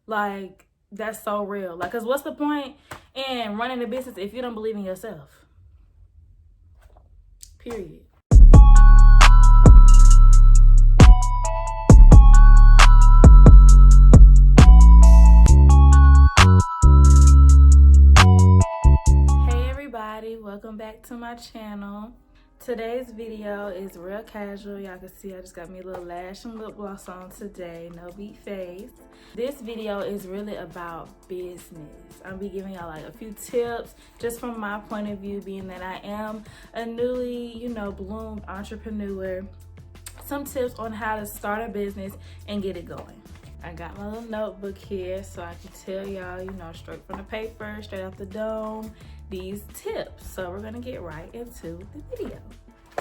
Like, that's so real. Like, cause what's the point in running a business if you don't believe in yourself? Period. Hey everybody, welcome back to my channel. Today's video is real casual. Y'all can see I just got me a little lash and lip gloss on today, no beat face. This video is really about business. I'll be giving y'all like a few tips just from my point of view, being that I am a newly, bloomed entrepreneur. Some tips on how to start a business and get it going. I got my little notebook here so I can tell y'all, straight from the paper, straight out the dome, these tips. So we're gonna get right into the video.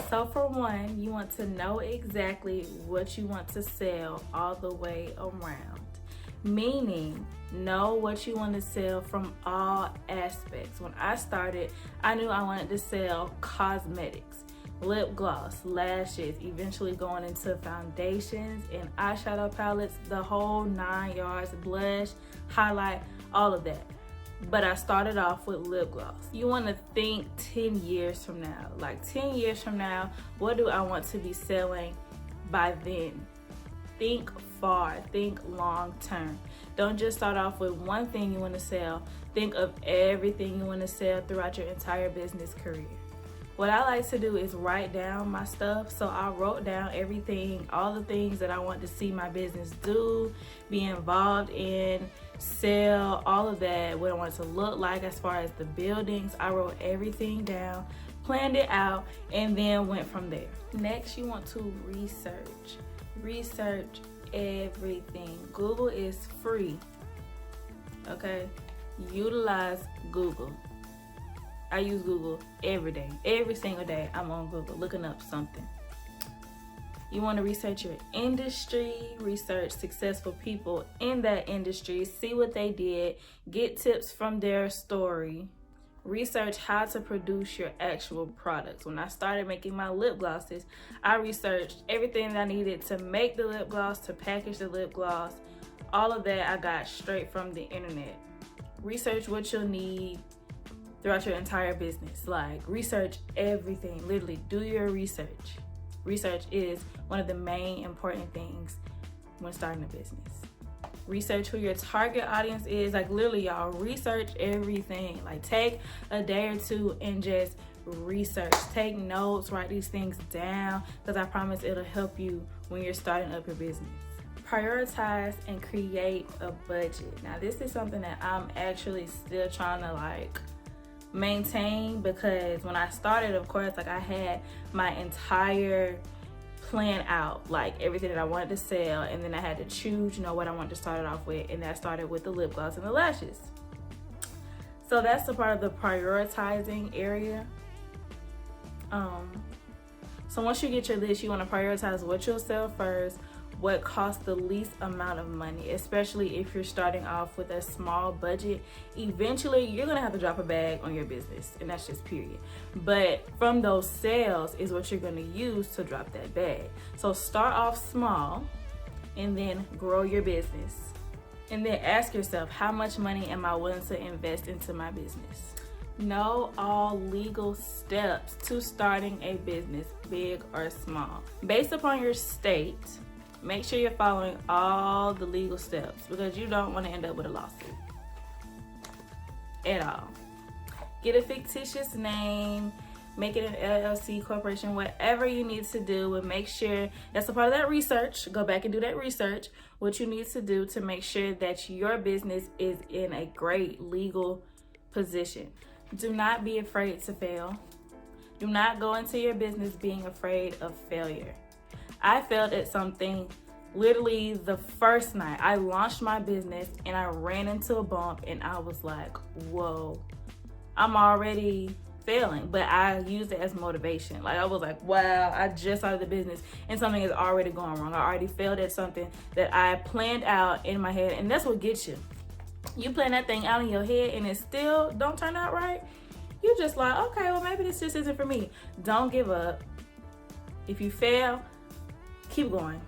So for one, you want to know exactly what you want to sell all the way around. Meaning, know what you want to sell from all aspects. When I started, I knew I wanted to sell cosmetics, lip gloss, lashes, eventually going into foundations and eyeshadow palettes, the whole 9 yards, blush, highlight, all of that. But I started off with lip gloss. You want to think 10 years from now. Like 10 years from now, what do I want to be selling by then? Think far, think long term. Don't just start off with one thing you want to sell. Think of everything you want to sell throughout your entire business career. What I like to do is write down my stuff. So I wrote down everything, all the things that I want to see my business do, be involved in, sell, all of that, what I want it to look like as far as the buildings. I wrote everything down, planned it out, and then went from there. Next, you want to research. Research everything. Google is free, okay? Utilize Google. I use Google every day. Every single day I'm on Google looking up something. You want to research your industry, research successful people in that industry, see what they did, get tips from their story. Research how to produce your actual products. When I started making my lip glosses, I researched everything that I needed to make the lip gloss, to package the lip gloss. All of that I got straight from the internet. Research what you'll need throughout your entire business. Like, research everything. Literally, do your research. Research is one of the main important things when starting a business. Research who your target audience is. Like, literally, y'all, research everything. Like, take a day or two and just research. Take notes, write these things down, because I promise it'll help you when you're starting up your business. Prioritize and create a budget. Now, this is something that I'm actually still trying to maintain, because when I started, of course, I had my entire plan out, everything that I wanted to sell, and then I had to choose what I wanted to start it off with, and that started with the lip gloss and the lashes. So that's the part of the prioritizing area. So once you get your list, you want to prioritize what you'll sell first, what costs the least amount of money, especially if you're starting off with a small budget. Eventually, you're gonna have to drop a bag on your business, and that's just period. But from those sales is what you're gonna use to drop that bag. So start off small and then grow your business. And then ask yourself, how much money am I willing to invest into my business? Know all legal steps to starting a business, big or small. Based upon your state, make sure you're following all the legal steps, because you don't want to end up with a lawsuit at all. Get a fictitious name, make it an LLC, corporation, whatever you need to do, and make sure that's a part of that research. Go back and do that research, what you need to do to make sure that your business is in a great legal position. Do not be afraid to fail. Do not go into your business being afraid of failure. I failed at something literally the first night. I launched my business and I ran into a bump, and I was like, whoa, I'm already failing. But I used it as motivation. I was like, wow, I just started the business and something is already going wrong. I already failed at something that I planned out in my head. And that's what gets you. You plan that thing out in your head and it still don't turn out right. You just like, okay, well, maybe this just isn't for me. Don't give up. If you fail, keep going.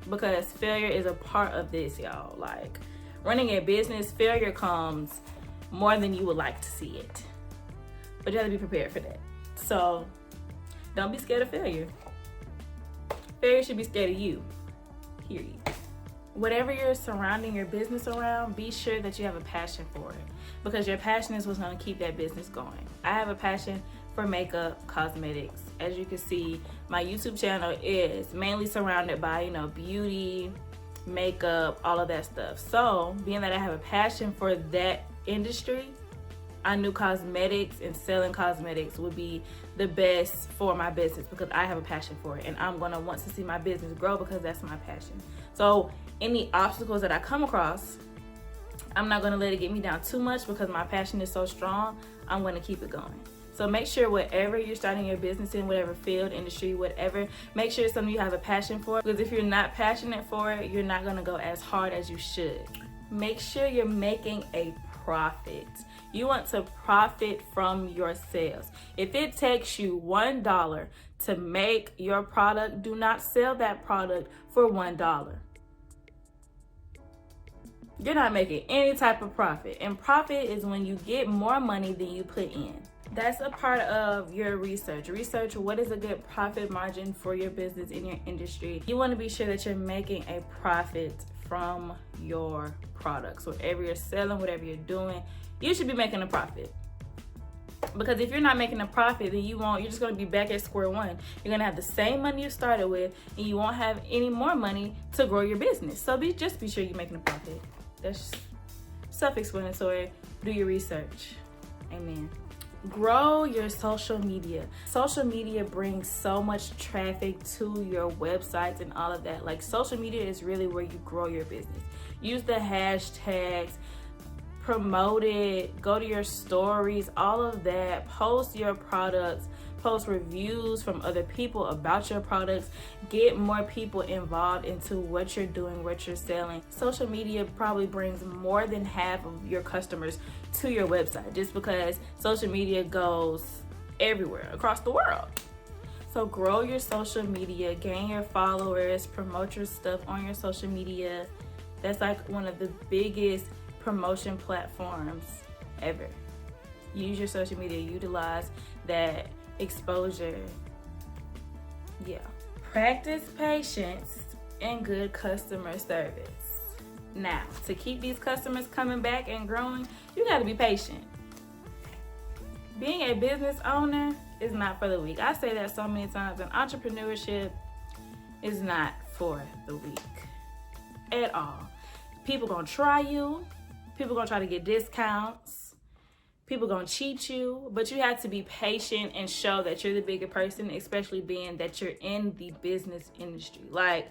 because failure is a part of this, y'all. Like, running a business, failure comes more than you would like to see it, but you have to be prepared for that. So don't be scared of failure. Failure should be scared of you, period. Whatever you're surrounding your business around, be sure that you have a passion for it, because your passion is what's going to keep that business going. I have a passion for makeup, cosmetics. As you can see, my YouTube channel is mainly surrounded by, you know, beauty, makeup, all of that stuff. So being that I have a passion for that industry, I knew cosmetics and selling cosmetics would be the best for my business, because I have a passion for it, and I'm gonna want to see my business grow because that's my passion. So any obstacles that I come across, I'm not gonna let it get me down too much, because my passion is so strong. I'm gonna keep it going. So make sure whatever you're starting your business in, whatever field, industry, whatever, make sure it's something you have a passion for, because if you're not passionate for it, you're not gonna go as hard as you should. Make sure you're making a profit. You want to profit from your sales. If it takes you $1 to make your product, do not sell that product for $1. You're not making any type of profit. And profit is when you get more money than you put in. That's a part of your research. Research what is a good profit margin for your business in your industry. You want to be sure that you're making a profit from your products. Whatever you're selling, whatever you're doing, you should be making a profit. Because if you're not making a profit, then you're just going to be back at square one. You're going to have the same money you started with, and you won't have any more money to grow your business. So just be sure you're making a profit. That's self-explanatory. Do your research. Amen. Grow your social media. Social media brings so much traffic to your websites and all of that. Like, social media is really where you grow your business. Use the hashtags, promote it, go to your stories, all of that. Post your products, post reviews from other people about your products. Get more people involved into what you're doing, what you're selling. Social media probably brings more than half of your customers to your website, just because social media goes everywhere across the world. So grow your social media, gain your followers, promote your stuff on your social media. That's like one of the biggest promotion platforms ever. Use your social media, utilize that exposure. Yeah. Practice patience and good customer service. Now, to keep these customers coming back and growing, you got to be patient. Being a business owner is not for the weak. I say that so many times, and entrepreneurship is not for the weak at all. People gonna try you. People gonna try to get discounts. People gonna cheat you, but you have to be patient and show that you're the bigger person, especially being that you're in the business industry. Like,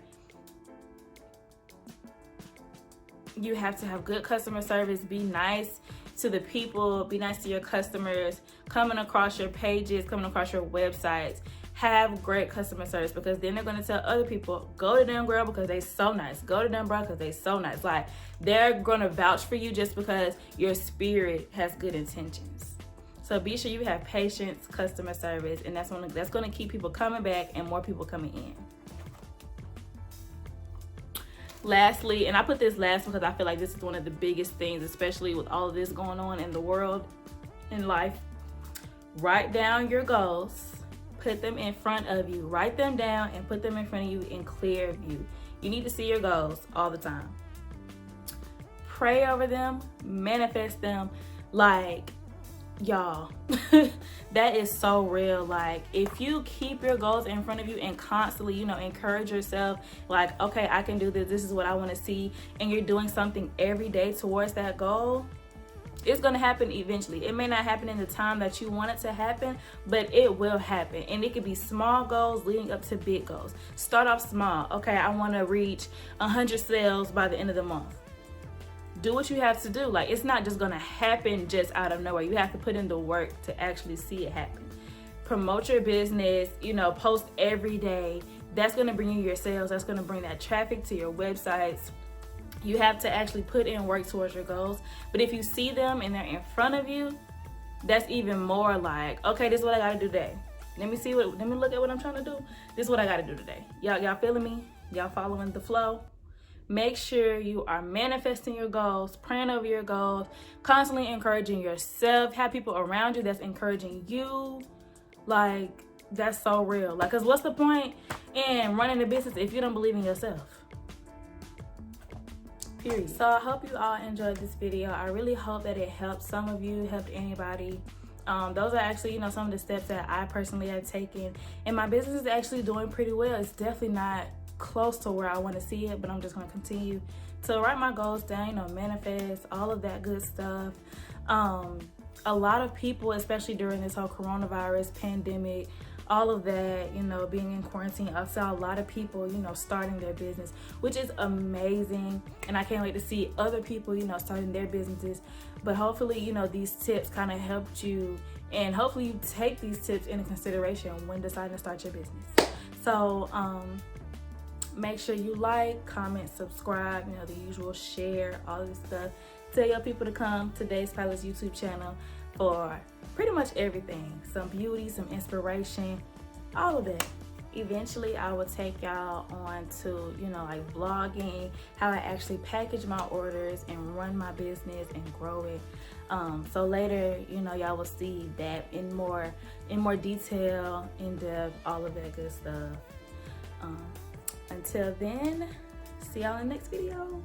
you have to have good customer service, be nice to the people, be nice to your customers, coming across your pages, coming across your websites. Have great customer service, because then they're going to tell other people, go to them, girl, because they so nice. Go to them, bro, because they so nice. Like, they're going to vouch for you just because your spirit has good intentions. So be sure you have patience, customer service, and that's going to keep people coming back and more people coming in. Lastly, and I put this last because I feel like this is one of the biggest things, especially with all of this going on in the world, in life. Write down your goals. Put them in front of you. Write them down and put them in front of you in clear view. You need to see your goals all the time. Pray over them, manifest them. Like, y'all, that is so real. Like, if you keep your goals in front of you and constantly, encourage yourself, like, okay, I can do this. This is what I want to see. And you're doing something every day towards that goal, it's going to happen eventually. It may not happen in the time that you want it to happen, but it will happen. And it could be small goals leading up to big goals. Start off small. Okay, I want to reach 100 sales by the end of the month. Do what you have to do. Like, it's not just going to happen just out of nowhere. You have to put in the work to actually see it happen. Promote your business, post every day. That's going to bring you your sales. That's going to bring that traffic to your websites. You have to actually put in work towards your goals. But if you see them and they're in front of you, that's even more like, okay, this is what I got to do today. Let me look at what I'm trying to do. This is what I got to do today. Y'all feeling me? Y'all following the flow? Make sure you are manifesting your goals, praying over your goals, constantly encouraging yourself. Have people around you that's encouraging you. Like, that's so real. Like, cause what's the point in running a business if you don't believe in yourself? Period. So I hope you all enjoyed this video. I really hope that it helped some of you, helped anybody. Those are actually, you know, some of the steps that I personally have taken, and my business is actually doing pretty well. It's definitely not close to where I want to see it, but I'm just going to continue to write my goals down, you know, manifest, all of that good stuff. A lot of people, especially during this whole coronavirus pandemic, all of that, you know, being in quarantine, I saw a lot of people, you know, starting their business, which is amazing. And I can't wait to see other people, you know, starting their businesses. But hopefully, you know, these tips kind of helped you, and hopefully you take these tips into consideration when deciding to start your business. So, make sure you like, comment, subscribe, you know, the usual, share, all this stuff. Tell your people to come to Days Palace YouTube channel for pretty much everything. Some beauty, some inspiration, all of it. Eventually, I will take y'all on to, you know, like blogging, how I actually package my orders and run my business and grow it. So later, you know, y'all will see that in more detail, in depth, all of that good stuff. Until then, see y'all in the next video.